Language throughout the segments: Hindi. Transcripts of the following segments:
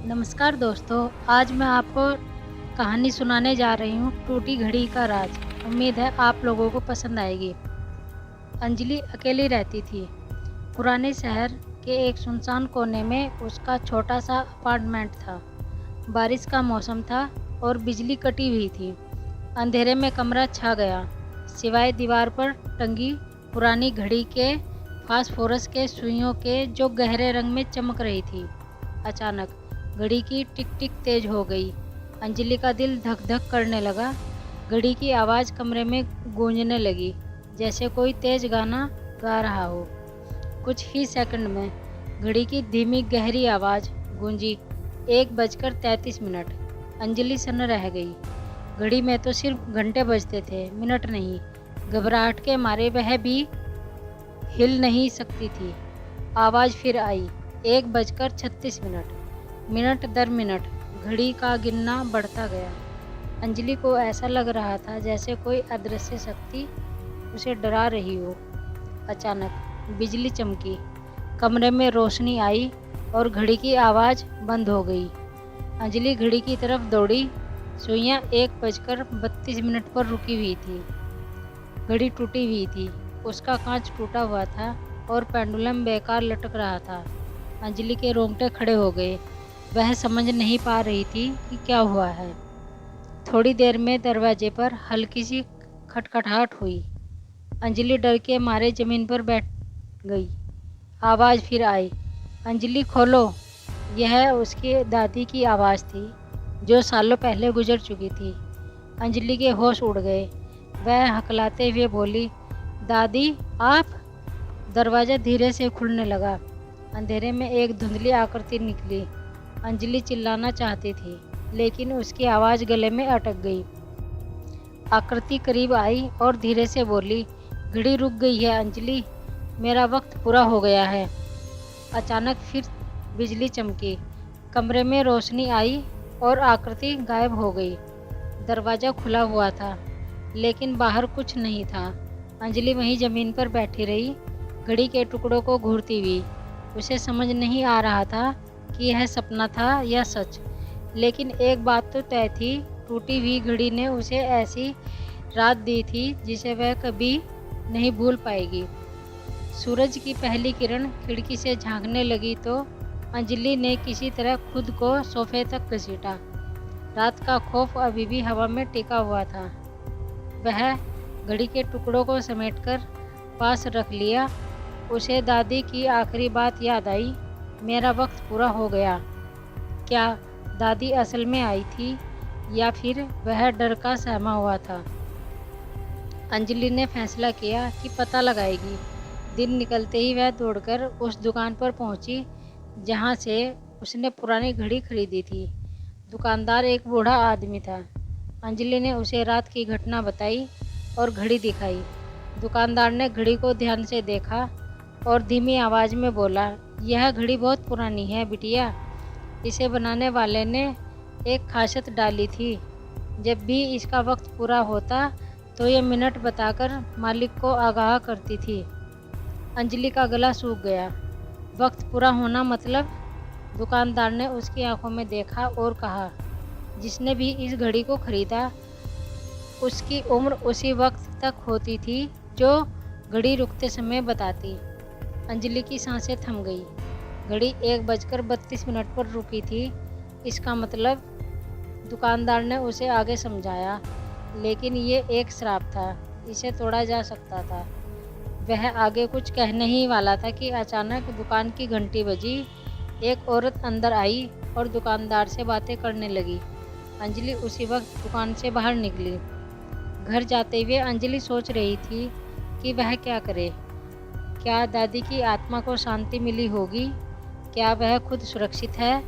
नमस्कार दोस्तों, आज मैं आपको कहानी सुनाने जा रही हूँ टूटी घड़ी का राज। उम्मीद है आप लोगों को पसंद आएगी। अंजलि अकेली रहती थी। पुराने शहर के एक सुनसान कोने में उसका छोटा सा अपार्टमेंट था। बारिश का मौसम था और बिजली कटी हुई थी। अंधेरे में कमरा छा गया, सिवाय दीवार पर टंगी पुरानी घड़ी के फास्फोरस के सुइयों के जो गहरे रंग में चमक रही थी। अचानक घड़ी की टिक टिक तेज हो गई। अंजलि का दिल धक धक करने लगा। घड़ी की आवाज़ कमरे में गूंजने लगी, जैसे कोई तेज गाना गा रहा हो। कुछ ही सेकंड में घड़ी की धीमी गहरी आवाज़ गूंजी, 1:33। अंजलि सन्न रह गई। घड़ी में तो सिर्फ घंटे बजते थे, मिनट नहीं। घबराहट के मारे वह भी हिल नहीं सकती थी। आवाज़ फिर आई, 1:36। मिनट दर मिनट घड़ी का गिनना बढ़ता गया। अंजलि को ऐसा लग रहा था जैसे कोई अदृश्य शक्ति उसे डरा रही हो। अचानक बिजली चमकी, कमरे में रोशनी आई और घड़ी की आवाज़ बंद हो गई। अंजलि घड़ी की तरफ दौड़ी। सुइयां 1:32 पर रुकी हुई थी। घड़ी टूटी हुई थी, उसका कांच टूटा हुआ था और पेंडुलम बेकार लटक रहा था। अंजलि के रोंगटे खड़े हो गए। वह समझ नहीं पा रही थी कि क्या हुआ है। थोड़ी देर में दरवाजे पर हल्की सी खटखटाहट हुई। अंजलि डर के मारे जमीन पर बैठ गई। आवाज़ फिर आई, अंजलि खोलो। यह उसकी दादी की आवाज़ थी, जो सालों पहले गुजर चुकी थी। अंजलि के होश उड़ गए। वह हकलाते हुए बोली, दादी आप। दरवाज़ा धीरे से खुलने लगा। अंधेरे में एक धुंधली आकृति निकली। अंजलि चिल्लाना चाहती थी, लेकिन उसकी आवाज़ गले में अटक गई। आकृति करीब आई और धीरे से बोली, घड़ी रुक गई है अंजलि, मेरा वक्त पूरा हो गया है। अचानक फिर बिजली चमकी, कमरे में रोशनी आई और आकृति गायब हो गई। दरवाज़ा खुला हुआ था, लेकिन बाहर कुछ नहीं था। अंजलि वहीं ज़मीन पर बैठी रही, घड़ी के टुकड़ों को घूरती हुई। उसे समझ नहीं आ रहा था कि यह सपना था या सच। लेकिन एक बात तो तय थी, टूटी हुई घड़ी ने उसे ऐसी रात दी थी जिसे वह कभी नहीं भूल पाएगी। सूरज की पहली किरण खिड़की से झांकने लगी तो अंजलि ने किसी तरह खुद को सोफे तक घसीटा। रात का खौफ अभी भी हवा में टिका हुआ था। वह घड़ी के टुकड़ों को समेटकर पास रख लिया। उसे दादी की आखिरी बात याद आई, मेरा वक्त पूरा हो गया। क्या दादी असल में आई थी या फिर वह डर का सहमा हुआ था? अंजलि ने फैसला किया कि पता लगाएगी। दिन निकलते ही वह दौड़कर उस दुकान पर पहुंची जहां से उसने पुरानी घड़ी खरीदी थी। दुकानदार एक बूढ़ा आदमी था। अंजलि ने उसे रात की घटना बताई और घड़ी दिखाई। दुकानदार ने घड़ी को ध्यान से देखा और धीमी आवाज़ में बोला, यह घड़ी बहुत पुरानी है बिटिया। इसे बनाने वाले ने एक खासियत डाली थी, जब भी इसका वक्त पूरा होता तो ये मिनट बताकर मालिक को आगाह करती थी। अंजलि का गला सूख गया। वक्त पूरा होना मतलब? दुकानदार ने उसकी आंखों में देखा और कहा, जिसने भी इस घड़ी को खरीदा उसकी उम्र उसी वक्त तक होती थी जो घड़ी रुकते समय बताती। अंजलि की सांसें थम गई। घड़ी 1:32 पर रुकी थी। इसका मतलब? दुकानदार ने उसे आगे समझाया, लेकिन ये एक श्राप था, इसे तोड़ा जा सकता था। वह आगे कुछ कहने ही वाला था कि अचानक दुकान की घंटी बजी। एक औरत अंदर आई और दुकानदार से बातें करने लगी। अंजलि उसी वक्त दुकान से बाहर निकली। घर जाते हुए अंजलि सोच रही थी कि वह क्या करे। क्या दादी की आत्मा को शांति मिली होगी? क्या वह खुद सुरक्षित है?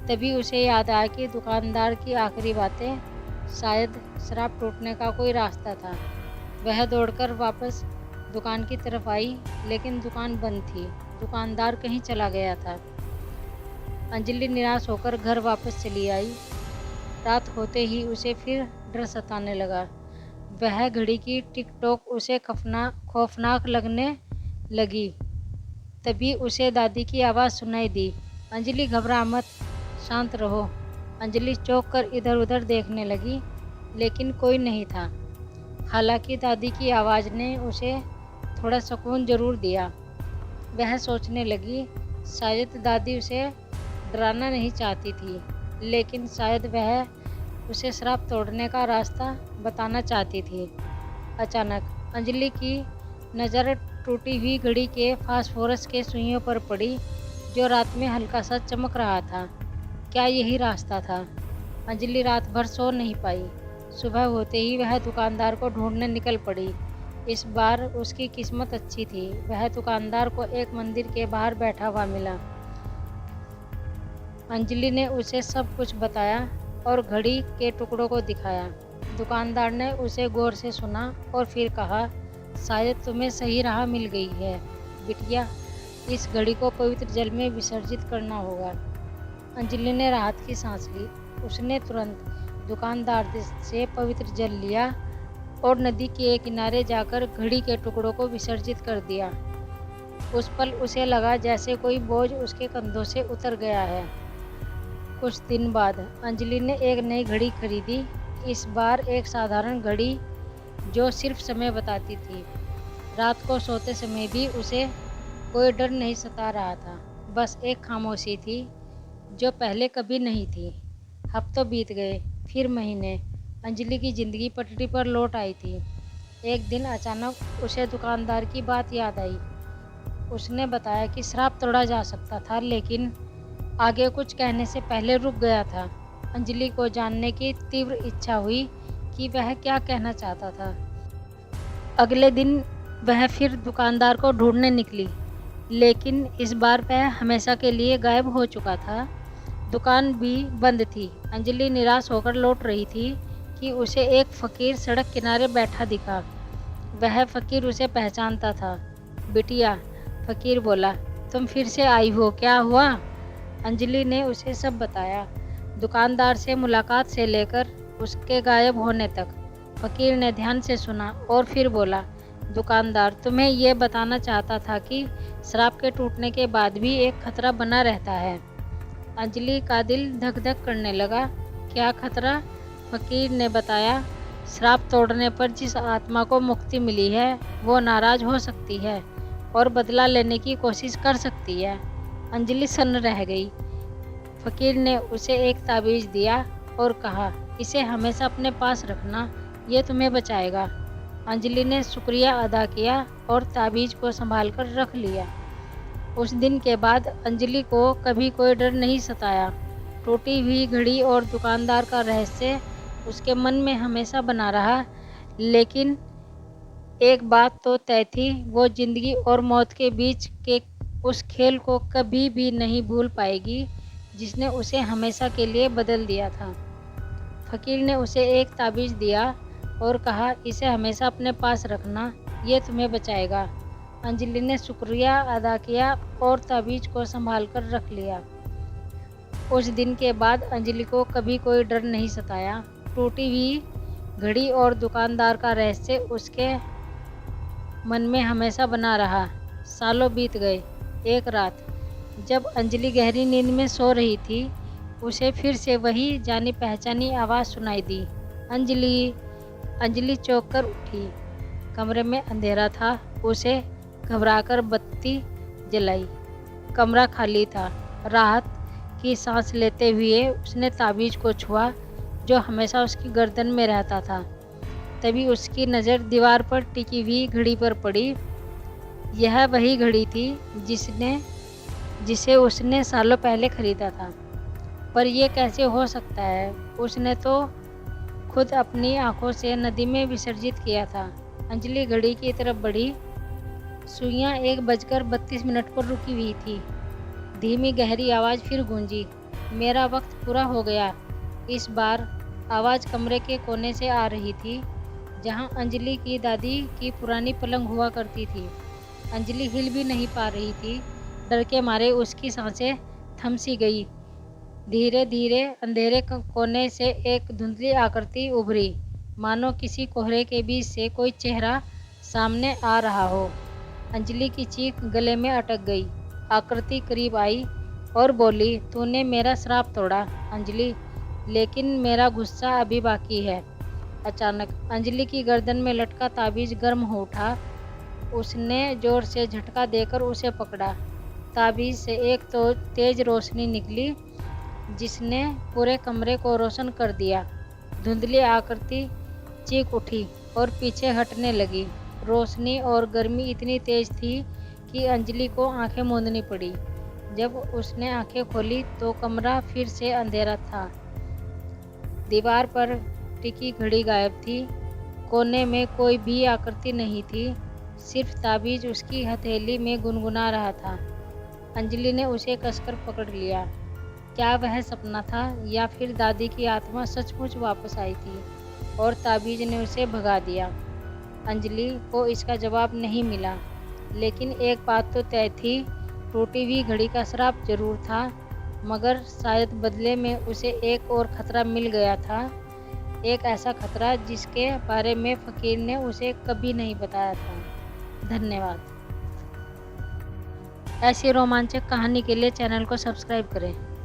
तभी उसे याद आया कि दुकानदार की आखिरी बातें, शायद शराब टूटने का कोई रास्ता था। वह दौड़कर वापस दुकान की तरफ आई, लेकिन दुकान बंद थी। दुकानदार कहीं चला गया था। अंजलि निराश होकर घर वापस चली आई। रात होते ही उसे फिर डर सताने लगा। वह घड़ी की टिक टॉक उसे खौफनाक लगने लगी। तभी उसे दादी की आवाज़ सुनाई दी, अंजलि घबरा मत, शांत रहो। अंजलि चौंक कर इधर उधर देखने लगी, लेकिन कोई नहीं था। हालांकि दादी की आवाज़ ने उसे थोड़ा सुकून जरूर दिया। वह सोचने लगी, शायद दादी उसे डराना नहीं चाहती थी, लेकिन शायद वह उसे श्राप तोड़ने का रास्ता बताना चाहती थी। अचानक अंजलि की नज़र टूटी हुई घड़ी के फास्फोरस के सुइयों पर पड़ी, जो रात में हल्का सा चमक रहा था। क्या यही रास्ता था? अंजलि रात भर सो नहीं पाई। सुबह होते ही वह दुकानदार को ढूंढने निकल पड़ी। इस बार उसकी किस्मत अच्छी थी। वह दुकानदार को एक मंदिर के बाहर बैठा हुआ मिला। अंजलि ने उसे सब कुछ बताया और घड़ी के टुकड़ों को दिखाया। दुकानदार ने उसे गौर से सुना और फिर कहा, शायद तुम्हें सही राह मिल गई है बिटिया, इस घड़ी को पवित्र जल में विसर्जित करना होगा। अंजलि ने राहत की सांस ली। उसने तुरंत दुकानदार से पवित्र जल लिया और नदी के किनारे जाकर घड़ी के टुकड़ों को विसर्जित कर दिया। उस पल उसे लगा जैसे कोई बोझ उसके कंधों से उतर गया है। कुछ दिन बाद अंजलि ने एक नई घड़ी खरीदी। इस बार एक साधारण घड़ी जो सिर्फ समय बताती थी। रात को सोते समय भी उसे कोई डर नहीं सता रहा था, बस एक खामोशी थी जो पहले कभी नहीं थी। हफ्तों बीत गए, फिर महीने। अंजलि की जिंदगी पटरी पर लौट आई थी। एक दिन अचानक उसे दुकानदार की बात याद आई। उसने बताया कि श्राप तोड़ा जा सकता था, लेकिन आगे कुछ कहने से पहले रुक गया था। अंजलि को जानने की तीव्र इच्छा हुई कि वह क्या कहना चाहता था। अगले दिन वह फिर दुकानदार को ढूंढने निकली, लेकिन इस बार वह हमेशा के लिए गायब हो चुका था। दुकान भी बंद थी। अंजलि निराश होकर लौट रही थी कि उसे एक फकीर सड़क किनारे बैठा दिखा। वह फकीर उसे पहचानता था। बिटिया, फकीर बोला, तुम फिर से आई हो, क्या हुआ? अंजलि ने उसे सब बताया, दुकानदार से मुलाकात से लेकर उसके गायब होने तक। फकीर ने ध्यान से सुना और फिर बोला, दुकानदार, तुम्हें यह बताना चाहता था कि श्राप के टूटने के बाद भी एक खतरा बना रहता है। अंजलि का दिल धक धक करने लगा। क्या खतरा? फकीर ने बताया, श्राप तोड़ने पर जिस आत्मा को मुक्ति मिली है वो नाराज हो सकती है और बदला लेने की कोशिश कर सकती है। अंजलि सन्न रह गई। फकीर ने उसे एक ताबीज दिया और कहा, इसे हमेशा अपने पास रखना, ये तुम्हें बचाएगा। अंजलि ने शुक्रिया अदा किया और ताबीज को संभाल कर रख लिया। उस दिन के बाद अंजलि को कभी कोई डर नहीं सताया। टूटी हुई घड़ी और दुकानदार का रहस्य उसके मन में हमेशा बना रहा, लेकिन एक बात तो तय थी, वो जिंदगी और मौत के बीच के उस खेल को कभी भी नहीं भूल पाएगी जिसने उसे हमेशा के लिए बदल दिया था। फकीर ने उसे एक ताबीज दिया और कहा, इसे हमेशा अपने पास रखना, ये तुम्हें बचाएगा। अंजलि ने शुक्रिया अदा किया और ताबीज को संभाल कर रख लिया। उस दिन के बाद अंजलि को कभी कोई डर नहीं सताया। टूटी हुई घड़ी और दुकानदार का रहस्य उसके मन में हमेशा बना रहा। सालों बीत गए। एक रात जब अंजलि गहरी नींद में सो रही थी, उसे फिर से वही जानी पहचानी आवाज़ सुनाई दी, अंजलि। अंजलि चौंक कर उठी। कमरे में अंधेरा था। उसे घबराकर बत्ती जलाई। कमरा खाली था। राहत की सांस लेते हुए उसने ताबीज को छुआ जो हमेशा उसकी गर्दन में रहता था। तभी उसकी नज़र दीवार पर टिकी हुई घड़ी पर पड़ी। यह वही घड़ी थी जिसे उसने सालों पहले खरीदा था। पर यह कैसे हो सकता है? उसने तो खुद अपनी आंखों से नदी में विसर्जित किया था। अंजलि घड़ी की तरफ बढ़ी। सुइयां 1:32 पर रुकी हुई थी। धीमी गहरी आवाज़ फिर गूंजी, मेरा वक्त पूरा हो गया। इस बार आवाज़ कमरे के कोने से आ रही थी, जहां अंजलि की दादी की पुरानी पलंग हुआ करती थी। अंजलि हिल भी नहीं पा रही थी। डर के मारे उसकी सांसें थम सी गई। धीरे धीरे अंधेरे कोने से एक धुंधली आकृति उभरी, मानो किसी कोहरे के बीच से कोई चेहरा सामने आ रहा हो। अंजलि की चीख गले में अटक गई। आकृति करीब आई। और बोली, तूने मेरा श्राप तोड़ा अंजलि, लेकिन मेरा गुस्सा अभी बाकी है। अचानक अंजलि की गर्दन में लटका ताबीज गर्म हो उठा। उसने जोर से झटका देकर उसे पकड़ा। ताबीज से एक तो तेज रोशनी निकली जिसने पूरे कमरे को रोशन कर दिया। धुंधली आकृति चीख उठी और पीछे हटने लगी। रोशनी और गर्मी इतनी तेज थी कि अंजलि को आंखें मूंदनी पड़ी। जब उसने आंखें खोली तो कमरा फिर से अंधेरा था। दीवार पर टिकी घड़ी गायब थी। कोने में कोई भी आकृति नहीं थी, सिर्फ ताबीज उसकी हथेली में गुनगुना रहा था। अंजलि ने उसे कसकर पकड़ लिया। क्या वह सपना था या फिर दादी की आत्मा सचमुच वापस आई थी और ताबीज ने उसे भगा दिया? अंजलि को इसका जवाब नहीं मिला, लेकिन एक बात तो तय थी, टूटी हुई घड़ी का श्राप जरूर था, मगर शायद बदले में उसे एक और खतरा मिल गया था। एक ऐसा खतरा जिसके बारे में फकीर ने उसे कभी नहीं बताया था। धन्यवाद। ऐसी रोमांचक कहानी के लिए चैनल को सब्सक्राइब करें।